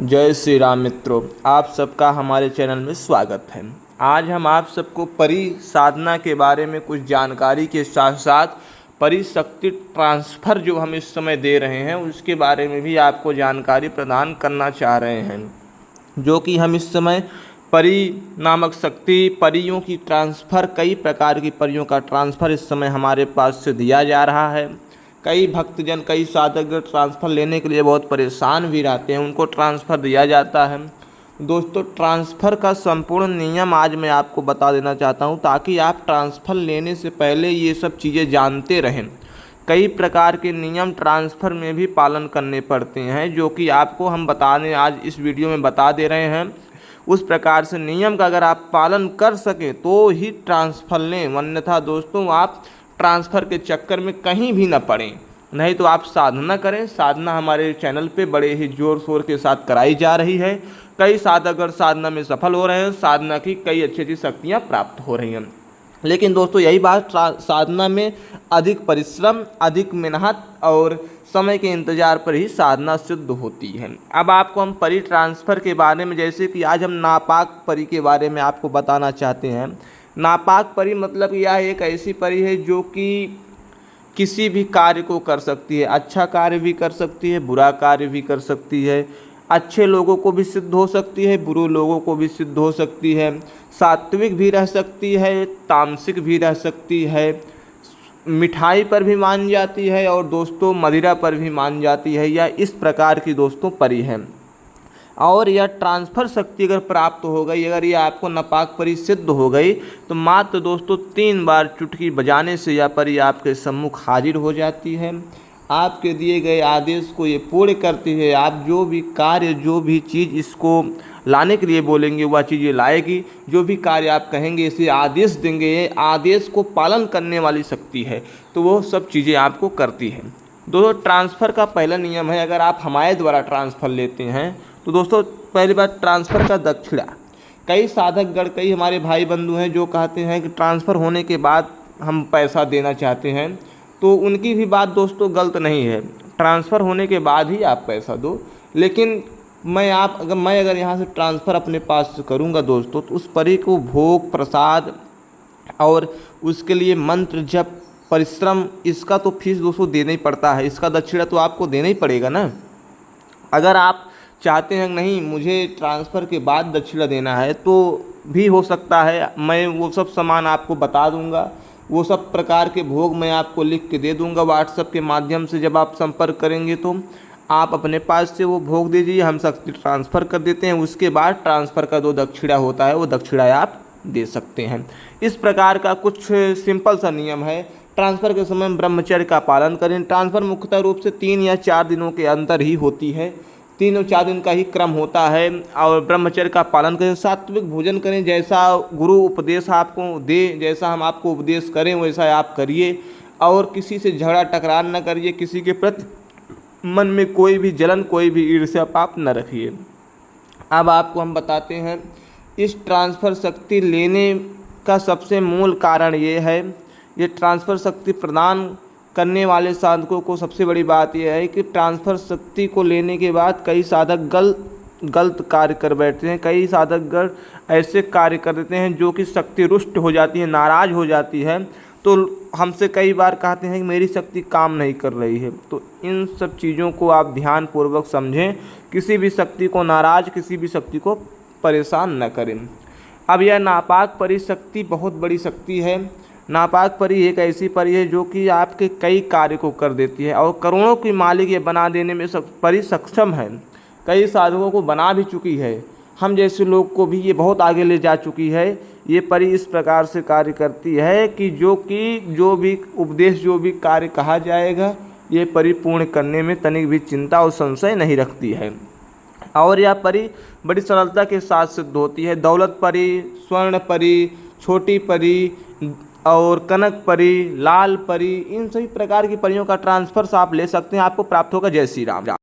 जय श्री राम मित्रों, आप सबका हमारे चैनल में स्वागत है। आज हम आप सबको परि साधना के बारे में कुछ जानकारी के साथ साथ परि शक्ति ट्रांसफ़र जो हम इस समय दे रहे हैं उसके बारे में भी आपको जानकारी प्रदान करना चाह रहे हैं। जो कि हम इस समय परि नामक शक्ति परियों की ट्रांसफ़र, कई प्रकार की परियों का ट्रांसफ़र इस समय हमारे पास से दिया जा रहा है। कई भक्तजन, कई साधक ट्रांसफ़र लेने के लिए बहुत परेशान भी रहते हैं, उनको ट्रांसफ़र दिया जाता है। दोस्तों, ट्रांसफ़र का संपूर्ण नियम आज मैं आपको बता देना चाहता हूं, ताकि आप ट्रांसफ़र लेने से पहले ये सब चीज़ें जानते रहें। कई प्रकार के नियम ट्रांसफ़र में भी पालन करने पड़ते हैं, जो कि आपको हम बताने आज इस वीडियो में बता दे रहे हैं। उस प्रकार से नियम का अगर आप पालन कर सकें तो ही ट्रांसफ़र लें, अन्यथा दोस्तों आप ट्रांसफ़र के चक्कर में कहीं भी न पड़ें। नहीं तो आप साधना करें। साधना हमारे चैनल पे बड़े ही ज़ोर शोर के साथ कराई जा रही है। कई साधक साधना में सफल हो रहे हैं, साधना की कई अच्छी अच्छी शक्तियाँ प्राप्त हो रही हैं। लेकिन दोस्तों यही बात, साधना में अधिक परिश्रम, अधिक मेहनत और समय के इंतज़ार पर ही साधना सिद्ध होती है। अब आपको हम परि ट्रांसफ़र के बारे में, जैसे कि आज हम नापाक परि के बारे में आपको बताना चाहते हैं। नापाक परि मतलब यह एक ऐसी परि है जो कि किसी भी कार्य को कर सकती है। अच्छा कार्य भी कर सकती है, बुरा कार्य भी कर सकती है। अच्छे लोगों को भी सिद्ध हो सकती है, बुरे लोगों को भी सिद्ध हो सकती है। सात्विक भी रह सकती है, तामसिक भी रह सकती है। मिठाई पर भी मान जाती है और दोस्तों मदिरा पर भी मान जाती है। या इस प्रकार की दोस्तों परि है। और यह ट्रांसफ़र शक्ति अगर प्राप्त हो गई, अगर यह आपको नापाक परि सिद्ध हो गई, तो मात्र दोस्तों 3 बार चुटकी बजाने से यह परि आपके सम्मुख हाजिर हो जाती है। आपके दिए गए आदेश को ये पूर्ण करती है। आप जो भी कार्य, जो भी चीज़ इसको लाने के लिए बोलेंगे वह चीज़ ये लाएगी। जो भी कार्य आप कहेंगे, इसे आदेश देंगे, ये आदेश को पालन करने वाली शक्ति है, तो वो सब चीज़ें आपको करती है। दोस्तों, ट्रांसफ़र का पहला नियम है, अगर आप हमारे द्वारा ट्रांसफ़र लेते हैं तो दोस्तों पहली बात, ट्रांसफ़र का दक्षिणा। कई साधकगण, कई हमारे भाई बंधु हैं जो कहते हैं कि ट्रांसफ़र होने के बाद हम पैसा देना चाहते हैं, तो उनकी भी बात दोस्तों गलत नहीं है। ट्रांसफ़र होने के बाद ही आप पैसा दो। लेकिन मैं अगर यहाँ से ट्रांसफ़र अपने पास से करूँगा दोस्तों, तो उस परि को भोग, प्रसाद और उसके लिए मंत्र जप, परिश्रम, इसका तो फीस दोस्तों देना ही पड़ता है। इसका दक्षिणा तो आपको देना ही पड़ेगा ना। अगर आप चाहते हैं नहीं मुझे ट्रांसफ़र के बाद दक्षिणा देना है, तो भी हो सकता है। मैं वो सब सामान आपको बता दूंगा, वो सब प्रकार के भोग मैं आपको लिख के दे दूंगा व्हाट्सएप के माध्यम से। जब आप संपर्क करेंगे तो आप अपने पास से वो भोग दीजिए, हम शक्ति ट्रांसफ़र कर देते हैं। उसके बाद ट्रांसफ़र का जो दक्षिणा होता है वो दक्षिणा आप दे सकते हैं। इस प्रकार का कुछ सिंपल सा नियम है। ट्रांसफ़र के समय ब्रह्मचर्य का पालन करें। ट्रांसफ़र मुख्यतः रूप से 3 या 4 दिनों के अंदर ही होती है। 3 और 4 दिन का ही क्रम होता है। और ब्रह्मचर्य का पालन करें, सात्विक भोजन करें। जैसा गुरु उपदेश आपको दे, जैसा हम आपको उपदेश करें वैसा आप करिए। और किसी से झगड़ा टकरार न करिए, किसी के प्रति मन में कोई भी जलन, कोई भी ईर्ष्या पाप न रखिए। अब आपको हम बताते हैं इस ट्रांसफ़र शक्ति लेने का सबसे मूल कारण ये है, ये ट्रांसफ़र शक्ति प्रदान करने वाले साधकों को सबसे बड़ी बात यह है कि ट्रांसफ़र शक्ति को लेने के बाद कई साधक गलत कार्य कर बैठते हैं। कई साधकगण ऐसे कार्य कर देते हैं जो कि शक्ति रुष्ट हो जाती है, नाराज़ हो जाती है। तो हमसे कई बार कहते हैं कि मेरी शक्ति काम नहीं कर रही है। तो इन सब चीज़ों को आप ध्यानपूर्वक समझें। किसी भी शक्ति को नाराज़, किसी भी शक्ति को परेशान न करें। अब यह नापाक परि शक्ति बहुत बड़ी शक्ति है। नापाक परि एक ऐसी परि है जो कि आपके कई कार्य को कर देती है और करोड़ों की मालिक ये बना देने में परि सक्षम है। कई साधकों को बना भी चुकी है। हम जैसे लोग को भी ये बहुत आगे ले जा चुकी है। ये परि इस प्रकार से कार्य करती है कि जो भी उपदेश, जो भी कार्य कहा जाएगा, ये परि पूर्ण करने में तनिक भी चिंता और संशय नहीं रखती है। और यह परि बड़ी सरलता के साथ सिद्ध होती है। दौलत परि, स्वर्ण परि, छोटी परि और कनक परि, लाल परि, इन सभी प्रकार की परियों का ट्रांसफ़र आप ले सकते हैं। आपको प्राप्त होगा। जय श्री राम।